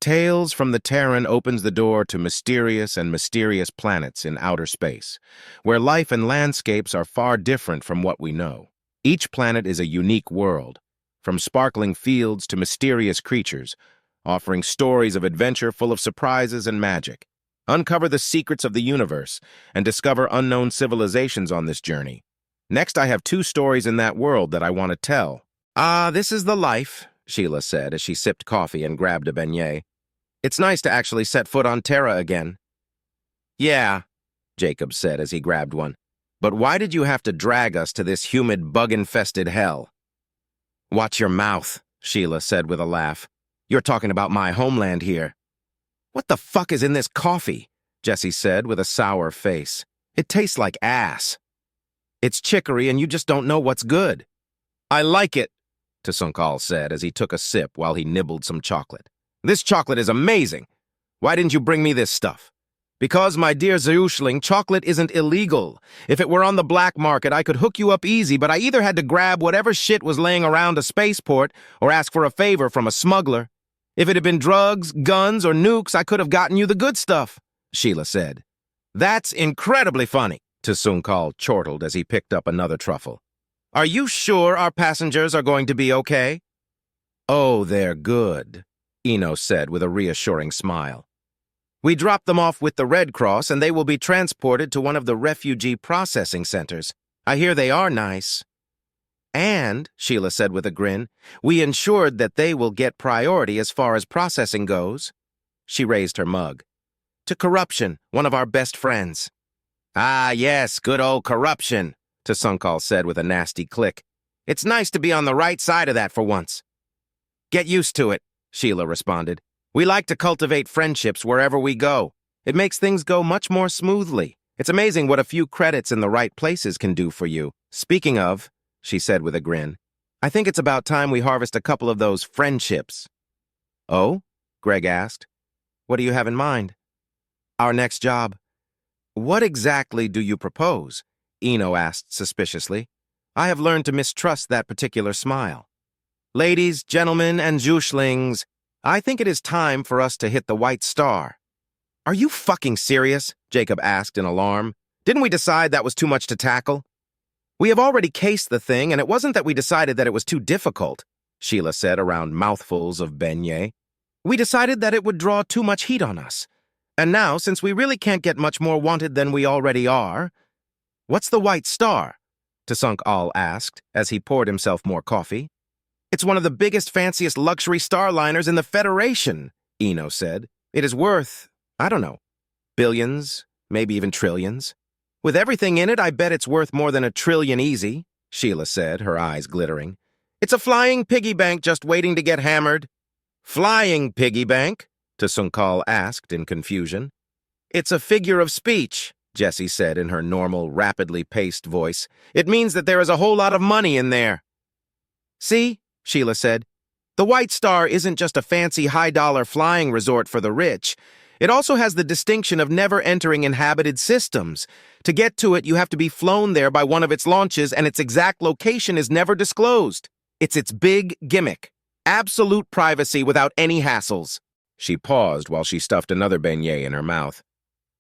Tales from the Terran opens the door to mysterious and mysterious planets in outer space, where life and landscapes are far different from what we know. Each planet is a unique world, from sparkling fields to mysterious creatures, offering stories of adventure full of surprises and magic. Uncover the secrets of the universe and discover unknown civilizations on this journey. Next, I have two stories in that world that I want to tell. This is the life, Sheila said as she sipped coffee and grabbed a beignet. It's nice to actually set foot on Terra again. Yeah, Jacob said as he grabbed one. But why did you have to drag us to this humid, bug-infested hell? Watch your mouth, Sheila said with a laugh. You're talking about my homeland here. What the fuck is in this coffee? Jessie said with a sour face. It tastes like ass. It's chicory and you just don't know what's good. I like it, Tsunkal said as he took a sip while he nibbled some chocolate. This chocolate is amazing. Why didn't you bring me this stuff? Because, my dear Zeuschling, chocolate isn't illegal. If it were on the black market, I could hook you up easy, but I either had to grab whatever shit was laying around a spaceport or ask for a favor from a smuggler. If it had been drugs, guns, or nukes, I could have gotten you the good stuff, Sheila said. That's incredibly funny, Tsunkal chortled as he picked up another truffle. Are you sure our passengers are going to be okay? Oh, they're good, Eno said with a reassuring smile. We dropped them off with the Red Cross and they will be transported to one of the refugee processing centers. I hear they are nice. And, Sheila said with a grin, we ensured that they will get priority as far as processing goes. She raised her mug. To Corruption, one of our best friends. Ah, yes, good old Corruption, Tsunkal said with a nasty click. It's nice to be on the right side of that for once. Get used to it, Sheila responded. We like to cultivate friendships wherever we go. It makes things go much more smoothly. It's amazing what a few credits in the right places can do for you. Speaking of, she said with a grin, I think it's about time we harvest a couple of those friendships. Oh? Greg asked. What do you have in mind? Our next job. What exactly do you propose? Eno asked suspiciously. I have learned to mistrust that particular smile. Ladies, gentlemen, and Zeuschlings, I think it is time for us to hit the White Star. Are you fucking serious? Jacob asked in alarm. Didn't we decide that was too much to tackle? We have already cased the thing, and it wasn't that we decided that it was too difficult, Sheila said around mouthfuls of beignet. We decided that it would draw too much heat on us. And now, since we really can't get much more wanted than we already are... What's the White Star? Tsunkal asked as he poured himself more coffee. It's one of the biggest, fanciest luxury starliners in the Federation, Eno said. It is worth, I don't know, billions, maybe even trillions. With everything in it, I bet it's worth more than $1 trillion easy, Sheila said, her eyes glittering. It's a flying piggy bank just waiting to get hammered. Flying piggy bank? Tsunkal asked in confusion. It's a figure of speech, Jessie said in her normal, rapidly paced voice. It means that there is a whole lot of money in there. See? Sheila said. The White Star isn't just a fancy high-dollar flying resort for the rich. It also has the distinction of never entering inhabited systems. To get to it, you have to be flown there by one of its launches, and its exact location is never disclosed. It's its big gimmick. Absolute privacy without any hassles. She paused while she stuffed another beignet in her mouth.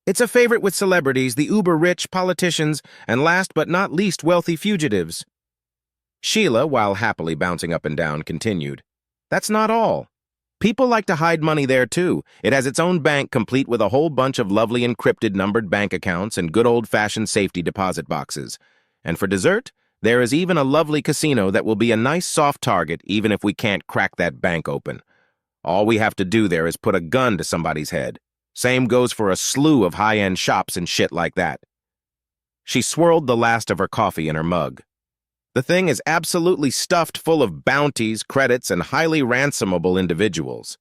It's a favorite with celebrities, the uber-rich, politicians, and last but not least wealthy fugitives. Sheila, while happily bouncing up and down, continued. That's not all. People like to hide money there, too. It has its own bank complete with a whole bunch of lovely encrypted numbered bank accounts and good old-fashioned safety deposit boxes. And for dessert, there is even a lovely casino that will be a nice soft target even if we can't crack that bank open. All we have to do there is put a gun to somebody's head. Same goes for a slew of high-end shops and shit like that. She swirled the last of her coffee in her mug. The thing is absolutely stuffed full of bounties, credits, and highly ransomable individuals.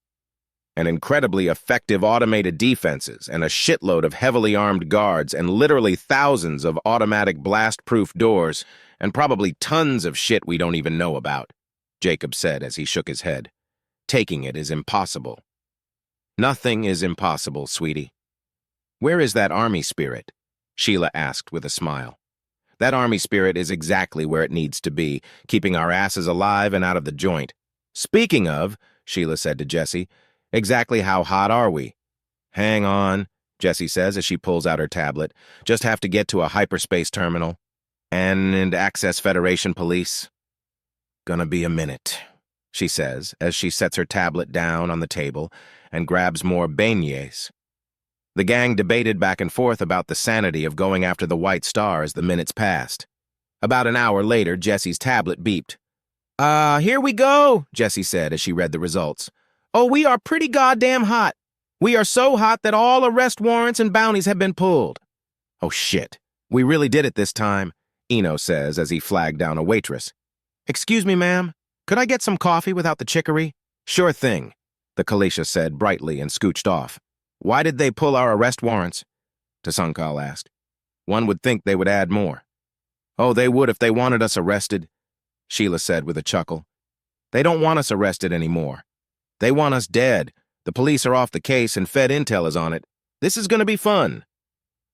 And incredibly effective automated defenses, and a shitload of heavily armed guards, and literally thousands of automatic blast-proof doors, and probably tons of shit we don't even know about, Jacob said as he shook his head. Taking it is impossible. Nothing is impossible, sweetie. Where is that army spirit? Sheila asked with a smile. That army spirit is exactly where it needs to be, keeping our asses alive and out of the joint. Speaking of, Sheila said to Jessie, Exactly how hot are we? Hang on, Jessie says as she pulls out her tablet. Just have to get to a hyperspace terminal. And access Federation police. Gonna be a minute, she says as she sets her tablet down on the table and grabs more beignets. The gang debated back and forth about the sanity of going after the White Star as the minutes passed. About an hour later, Jessie's tablet beeped. Here we go, Jessie said as she read the results. Oh, we are pretty goddamn hot. We are so hot that all arrest warrants and bounties have been pulled. Oh, shit. We really did it this time, Eno says as he flagged down a waitress. Excuse me, ma'am. Could I get some coffee without the chicory? Sure thing, the Kalisha said brightly and scooched off. Why did they pull our arrest warrants? Tasankal asked. One would think they would add more. Oh, they would if they wanted us arrested, Sheila said with a chuckle. They don't want us arrested anymore. They want us dead. The police are off the case and Fed Intel is on it. This is going to be fun.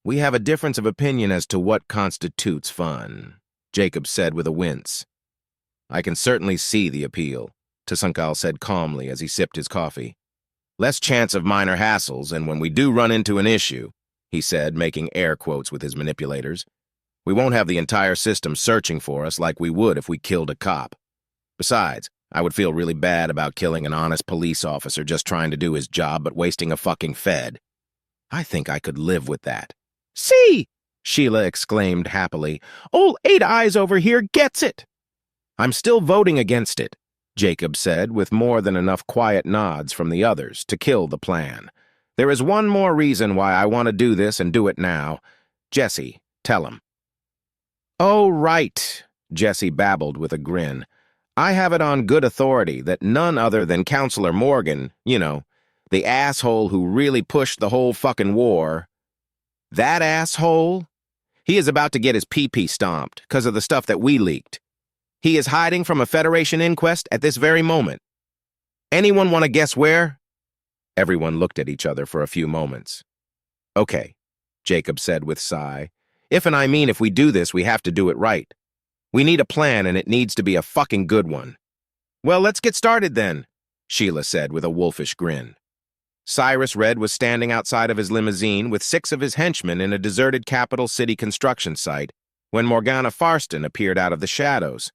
We have a difference of opinion as to what constitutes fun, Jacob said with a wince. I can certainly see the appeal, Tasankal said calmly as he sipped his coffee. Less chance of minor hassles, and when we do run into an issue, he said, making air quotes with his manipulators, we won't have the entire system searching for us like we would if we killed a cop. Besides, I would feel really bad about killing an honest police officer just trying to do his job but wasting a fucking Fed. I think I could live with that. See, Sheila exclaimed happily. Old Eight Eyes over here gets it. I'm still voting against it, Jacob said, with more than enough quiet nods from the others to kill the plan. There is one more reason why I want to do this and do it now. Jessie, tell him. Oh, right, Jessie babbled with a grin. I have it on good authority that none other than Counselor Morgan, the asshole who really pushed the whole fucking war, that asshole, he is about to get his pee-pee stomped because of the stuff that we leaked. He is hiding from a Federation inquest at this very moment. Anyone want to guess where? Everyone looked at each other for a few moments. Okay, Jacob said with sigh. If and I mean if we do this, we have to do it right. We need a plan, and it needs to be a fucking good one. Well, let's get started then, Sheila said with a wolfish grin. Cyrus Red was standing outside of his limousine with 6 of his henchmen in a deserted capital city construction site when Morgana Farston appeared out of the shadows.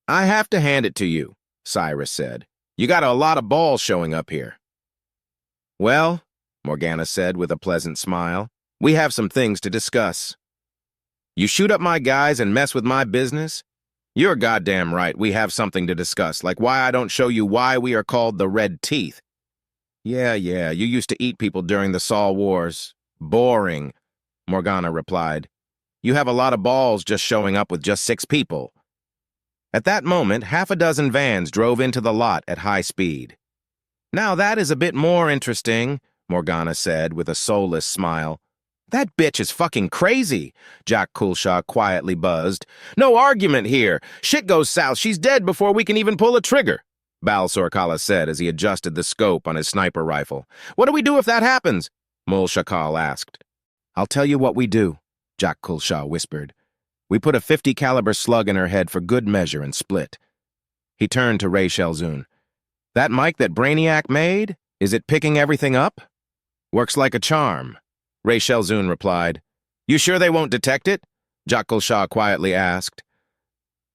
I have to hand it to you, Cyrus said. You got a lot of balls showing up here. Well, Morgana said with a pleasant smile, we have some things to discuss. You shoot up my guys and mess with my business? You're goddamn right, we have something to discuss, like why I don't show you why we are called the Red Teeth. Yeah, you used to eat people during the Sol Wars. Boring, Morgana replied. You have a lot of balls just showing up with just 6 people. At that moment, half a dozen vans drove into the lot at high speed. Now that is a bit more interesting, Morgana said with a soulless smile. That bitch is fucking crazy, Jack Coolshaw quietly buzzed. No argument here. Shit goes south. She's dead before we can even pull a trigger, Bal Sorkala said as he adjusted the scope on his sniper rifle. What do we do if that happens? Mul Shakal asked. I'll tell you what we do, Jack Coolshaw whispered. We put a 50 caliber slug in her head for good measure and split. He turned to Ray Shelzoon. That mic that Brainiac made? Is it picking everything up? Works like a charm, Ray Shelzoon replied. You sure they won't detect it? Jackal Shah quietly asked.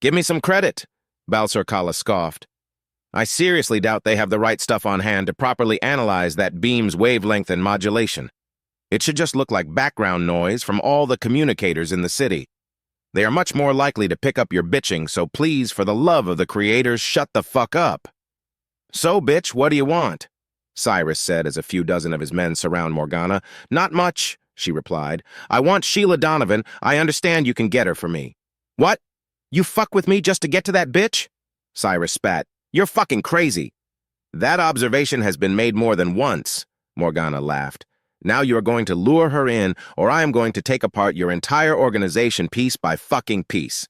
Give me some credit, Balsor Kala scoffed. I seriously doubt they have the right stuff on hand to properly analyze that beam's wavelength and modulation. It should just look like background noise from all the communicators in the city. They are much more likely to pick up your bitching, so please, for the love of the creators, shut the fuck up. So, bitch, what do you want? Cyrus said as a few dozen of his men surround Morgana. Not much, she replied. I want Sheila Donovan. I understand you can get her for me. What? You fuck with me just to get to that bitch? Cyrus spat. You're fucking crazy. That observation has been made more than once, Morgana laughed. Now you are going to lure her in, or I am going to take apart your entire organization piece by fucking piece.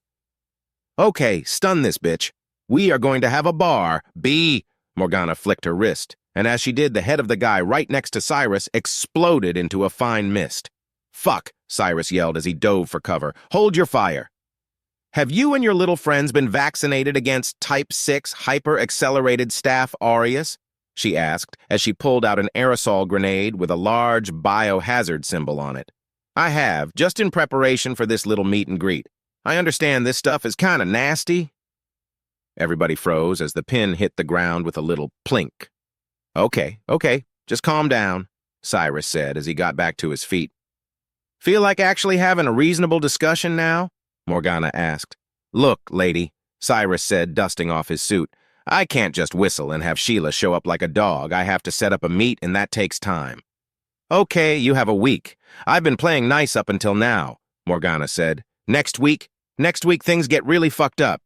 Okay, stun this bitch. We are going to have a bar. Morgana flicked her wrist, and as she did, the head of the guy right next to Cyrus exploded into a fine mist. Fuck, Cyrus yelled as he dove for cover. Hold your fire. Have you and your little friends been vaccinated against Type 6 hyper-accelerated staph aureus? she asked as she pulled out an aerosol grenade with a large biohazard symbol on it. I have, just in preparation for this little meet and greet. I understand this stuff is kind of nasty. Everybody froze as the pin hit the ground with a little plink. Okay, just calm down, Cyrus said as he got back to his feet. Feel like actually having a reasonable discussion now? Morgana asked. Look, lady, Cyrus said, dusting off his suit. I can't just whistle and have Sheila show up like a dog. I have to set up a meet, and that takes time. Okay, you have a week. I've been playing nice up until now, Morgana said. Next week things get really fucked up.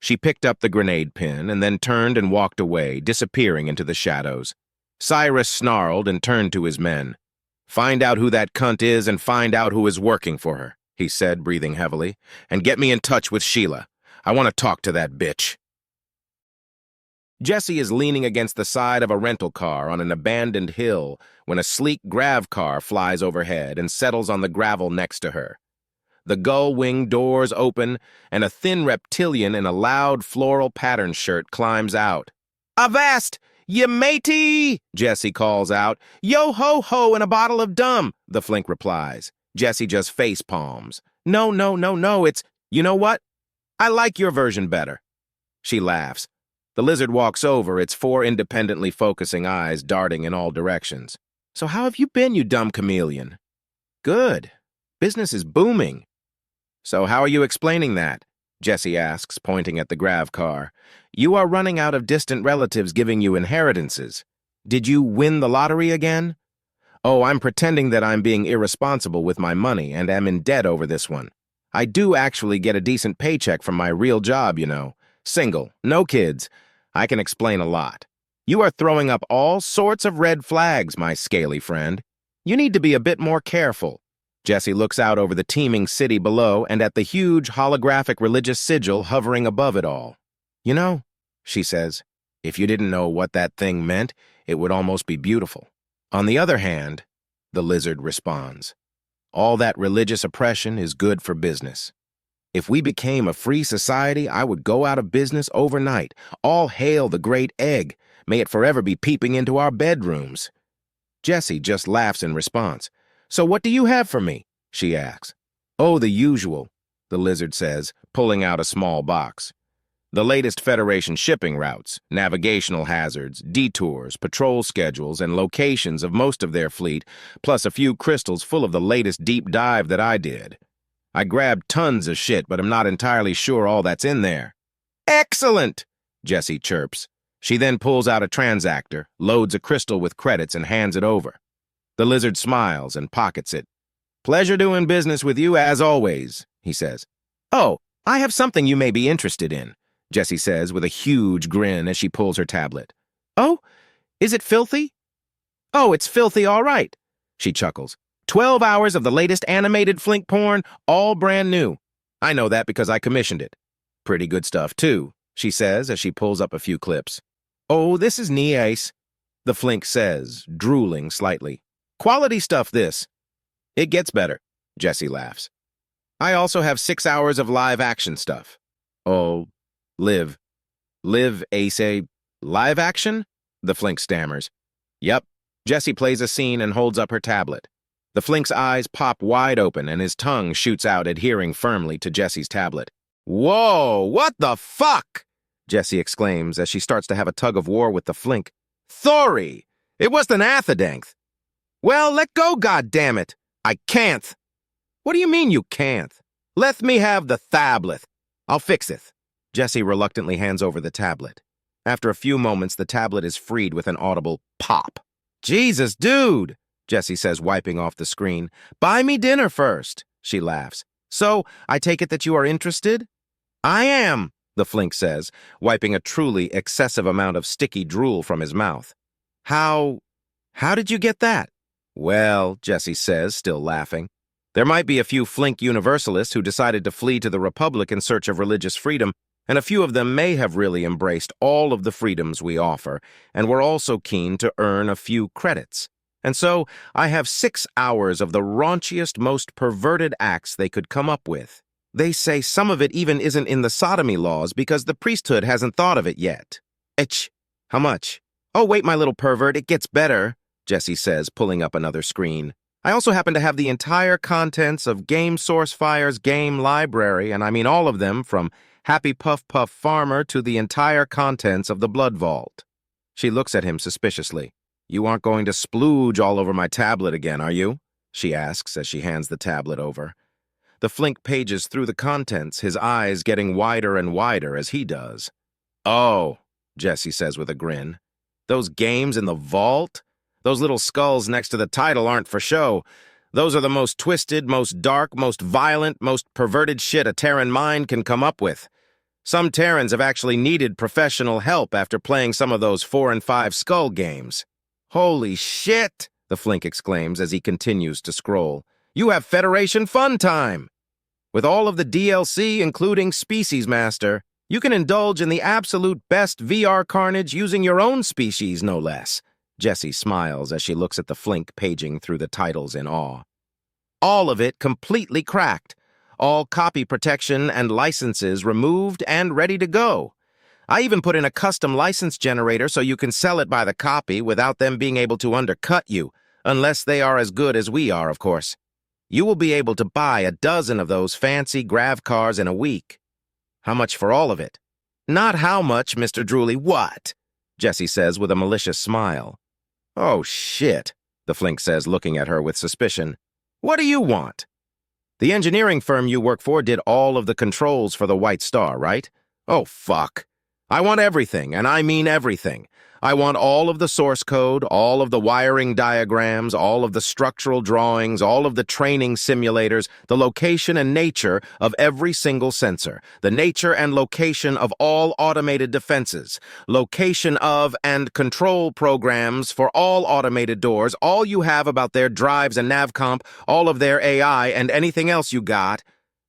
She picked up the grenade pin and then turned and walked away, disappearing into the shadows. Cyrus snarled and turned to his men. Find out who that cunt is and find out who is working for her, he said, breathing heavily, and get me in touch with Sheila. I want to talk to that bitch. Jesse is leaning against the side of a rental car on an abandoned hill when a sleek grav car flies overhead and settles on the gravel next to her. The gull-wing doors open, and a thin reptilian in a loud floral pattern shirt climbs out. Avast! Ye matey! Jesse calls out. Yo-ho-ho and a bottle of dum, the Flink replies. Jesse just face palms. No, it's... You know what? I like your version better. She laughs. The lizard walks over, its 4 independently focusing eyes darting in all directions. So how have you been, you dumb chameleon? Good. Business is booming. So how are you explaining that? Jesse asks, pointing at the grav car. You are running out of distant relatives giving you inheritances. Did you win the lottery again? Oh, I'm pretending that I'm being irresponsible with my money and am in debt over this one. I do actually get a decent paycheck from my real job, you know. Single, no kids. I can explain a lot. You are throwing up all sorts of red flags, my scaly friend. You need to be a bit more careful. Jesse looks out over the teeming city below and at the huge holographic religious sigil hovering above it all. You know, she says, if you didn't know what that thing meant, it would almost be beautiful. On the other hand, the lizard responds, all that religious oppression is good for business. If we became a free society, I would go out of business overnight. All hail the great egg. May it forever be peeping into our bedrooms. Jesse just laughs in response. So what do you have for me? She asks. Oh, the usual, the lizard says, pulling out a small box. The latest Federation shipping routes, navigational hazards, detours, patrol schedules, and locations of most of their fleet, plus a few crystals full of the latest deep dive that I did. I grabbed tons of shit, but I'm not entirely sure all that's in there. Excellent, Jesse chirps. She then pulls out a transactor, loads a crystal with credits, and hands it over. The lizard smiles and pockets it. Pleasure doing business with you as always, he says. Oh, I have something you may be interested in, Jesse says with a huge grin as she pulls her tablet. Oh, is it filthy? Oh, it's filthy all right, she chuckles. 12 hours of the latest animated Flink porn, all brand new. I know that because I commissioned it. Pretty good stuff, too, she says as she pulls up a few clips. Oh, this is nice, the Flink says, drooling slightly. Quality stuff, this. It gets better, Jesse laughs. I also have 6 hours of live action stuff. Oh, live, Ace, live action? The Flink stammers. Yep. Jesse plays a scene and holds up her tablet. The Flink's eyes pop wide open and his tongue shoots out, adhering firmly to Jesse's tablet. Whoa, what the fuck? Jesse exclaims as she starts to have a tug-of-war with the Flink. Thori! It was an athadanth. Well, let go, goddammit. I can't. What do you mean you can't? Let me have the tablet. I'll fix it. Jesse reluctantly hands over the tablet. After a few moments, the tablet is freed with an audible pop. Jesus, dude, Jesse says, wiping off the screen. Buy me dinner first, she laughs. So, I take it that you are interested? I am, the Flink says, wiping a truly excessive amount of sticky drool from his mouth. How did you get that? Well, Jesse says, still laughing, there might be a few Flink universalists who decided to flee to the Republic in search of religious freedom, and a few of them may have really embraced all of the freedoms we offer, and were also keen to earn a few credits. And so, I have 6 hours of the raunchiest, most perverted acts they could come up with. They say some of it even isn't in the sodomy laws because the priesthood hasn't thought of it yet. Etch. How much? Oh, wait, my little pervert, it gets better, Jessie says, pulling up another screen. I also happen to have the entire contents of Game Source Fire's game library, and I mean all of them, from Happy Puff Puff Farmer to the entire contents of the Blood Vault. She looks at him suspiciously. You aren't going to splooge all over my tablet again, are you? She asks as she hands the tablet over. The Flink pages through the contents, his eyes getting wider and wider as he does. Oh, Jessie says with a grin. Those games in the vault? Those little skulls next to the title aren't for show. Those are the most twisted, most dark, most violent, most perverted shit a Terran mind can come up with. Some Terrans have actually needed professional help after playing some of those 4 and 5 skull games. Holy shit, the Flink exclaims as he continues to scroll. You have Federation fun time! With all of the DLC, including Species Master, you can indulge in the absolute best VR carnage using your own species, no less. Jessie smiles as she looks at the Flink paging through the titles in awe. All of it completely cracked. All copy protection and licenses removed and ready to go. I even put in a custom license generator so you can sell it by the copy without them being able to undercut you, unless they are as good as we are, of course. You will be able to buy a dozen of those fancy grav cars in a week. How much for all of it? Not how much, Mr. Drooly, what? Jessie says with a malicious smile. Oh, shit, the Flink says, looking at her with suspicion. What do you want? The engineering firm you work for did all of the controls for the White Star, right? Oh, fuck. I want everything, and I mean everything. I want all of the source code, all of the wiring diagrams, all of the structural drawings, all of the training simulators, the location and nature of every single sensor, the nature and location of all automated defenses, location of and control programs for all automated doors, all you have about their drives and navcomp, all of their AI, and anything else you got.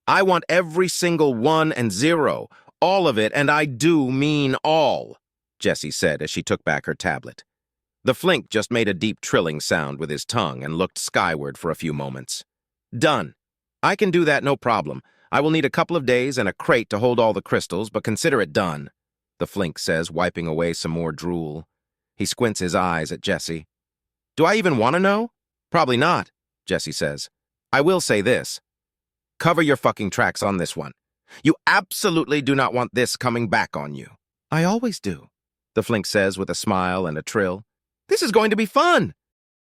I want every single 1 and 0, all of it, and I do mean all. Jessie said as she took back her tablet. The Flink just made a deep trilling sound with his tongue and looked skyward for a few moments. Done. I can do that, no problem. I will need a couple of days and a crate to hold all the crystals, but consider it done, the Flink says, wiping away some more drool. He squints his eyes at Jessie. Do I even want to know? Probably not, Jessie says. I will say this. Cover your fucking tracks on this one. You absolutely do not want this coming back on you. I always do, the Flink says with a smile and a trill. This is going to be fun.